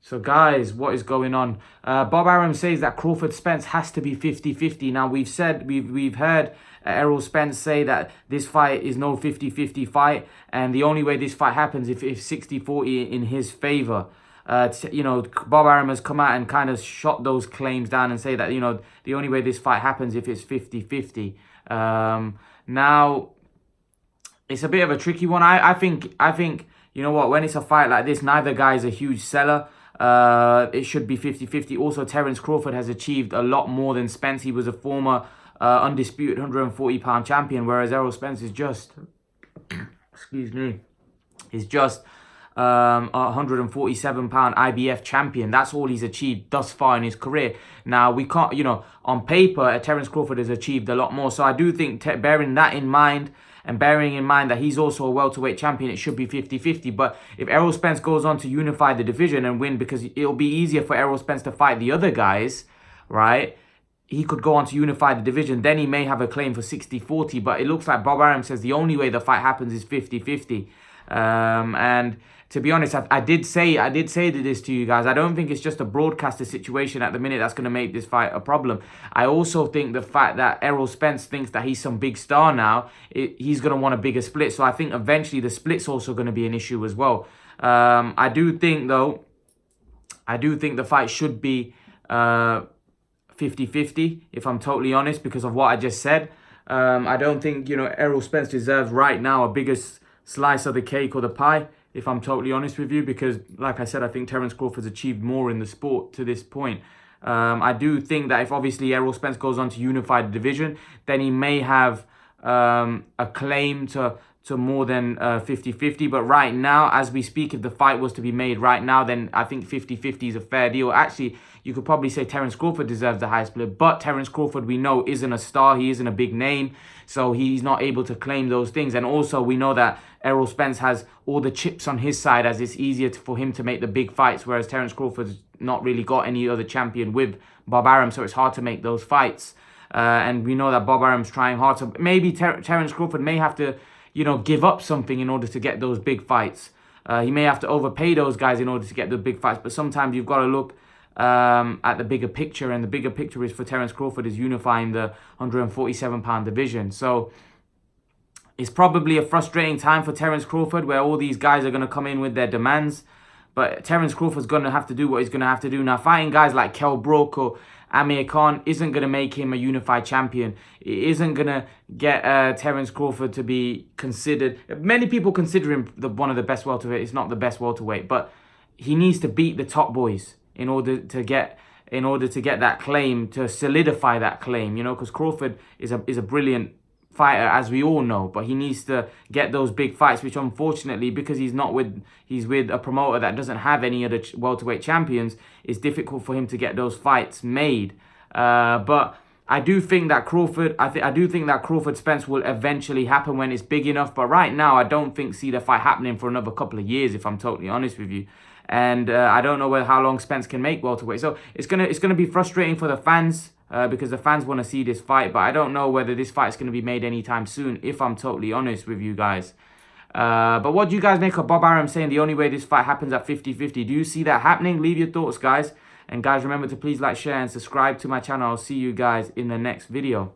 So guys, what is going on? Bob Arum says that Crawford Spence has to be 50-50. Now we've heard Errol Spence say that this fight is no 50-50 fight, and the only way this fight happens if 60-40 in his favor. Bob Arum has come out and kind of shot those claims down and say that, the only way this fight happens if it's 50-50. Now, it's a bit of a tricky one. I think, you know what, when it's a fight like this, neither guy is a huge seller. It should be 50-50. Also, Terence Crawford has achieved a lot more than Spence. He was a former undisputed 140-pound champion, whereas Errol Spence is just, excuse me, is just a 147-pound IBF champion. That's all he's achieved thus far in his career. Now, we can't, on paper, Terence Crawford has achieved a lot more. So I do think, bearing that in mind, and bearing in mind that he's also a welterweight champion, it should be 50-50. But if Errol Spence goes on to unify the division and win, because it'll be easier for Errol Spence to fight the other guys, right? He could go on to unify the division. Then he may have a claim for 60-40. But it looks like Bob Arum says the only way the fight happens is 50-50. And to be honest, I did say this to you guys. I don't think it's just a broadcaster situation at the minute that's going to make this fight a problem. I also think the fact that Errol Spence thinks that he's some big star now, he's going to want a bigger split. So I think eventually the split's also going to be an issue as well. I do think the fight should be 50-50, if I'm totally honest, because of what I just said. I don't think, Errol Spence deserves right now a bigger slice of the cake or the pie, if I'm totally honest with you, because like I said, I think Terence Crawford's achieved more in the sport to this point. I do think that if obviously Errol Spence goes on to unify the division, then he may have a claim to more than 50-50. But right now, as we speak, if the fight was to be made right now, then I think 50-50 is a fair deal. Actually, you could probably say Terence Crawford deserves the high split, but Terence Crawford, we know, isn't a star. He isn't a big name, so he's not able to claim those things. And also, we know that Errol Spence has all the chips on his side, as it's easier for him to make the big fights, whereas Terence Crawford's not really got any other champion with Bob Arum, so it's hard to make those fights. And we know that Bob Arum's trying hard, so maybe Terence Crawford may have to, give up something in order to get those big fights. He may have to overpay those guys in order to get the big fights, but sometimes you've got to look at the bigger picture, and the bigger picture is for Terence Crawford is unifying the 147-pound division. So it's probably a frustrating time for Terence Crawford, where all these guys are going to come in with their demands, but Terence Crawford's going to have to do what he's going to have to do. Now, fighting guys like Kell Brook or Amir Khan isn't going to make him a unified champion. It isn't going to get Terence Crawford to be considered. Many people consider him one of the best welterweight. It's not the best welterweight, but he needs to beat the top boys in order to get that claim, to solidify that claim. Because Crawford is a brilliant fighter, as we all know, but he needs to get those big fights, which unfortunately, because he's with a promoter that doesn't have any other welterweight champions, it's difficult for him to get those fights made. But I do think that Crawford Spence will eventually happen when it's big enough. But right now, I don't see the fight happening for another couple of years, if I'm totally honest with you. And I don't know how long Spence can make welterweight. So it's gonna be frustrating for the fans, because the fans want to see this fight. But I don't know whether this fight is going to be made anytime soon, if I'm totally honest with you guys. But what do you guys make of Bob Arum saying the only way this fight happens at 50-50? Do you see that happening? Leave your thoughts, guys. And guys, remember to please like, share, and subscribe to my channel. I'll see you guys in the next video.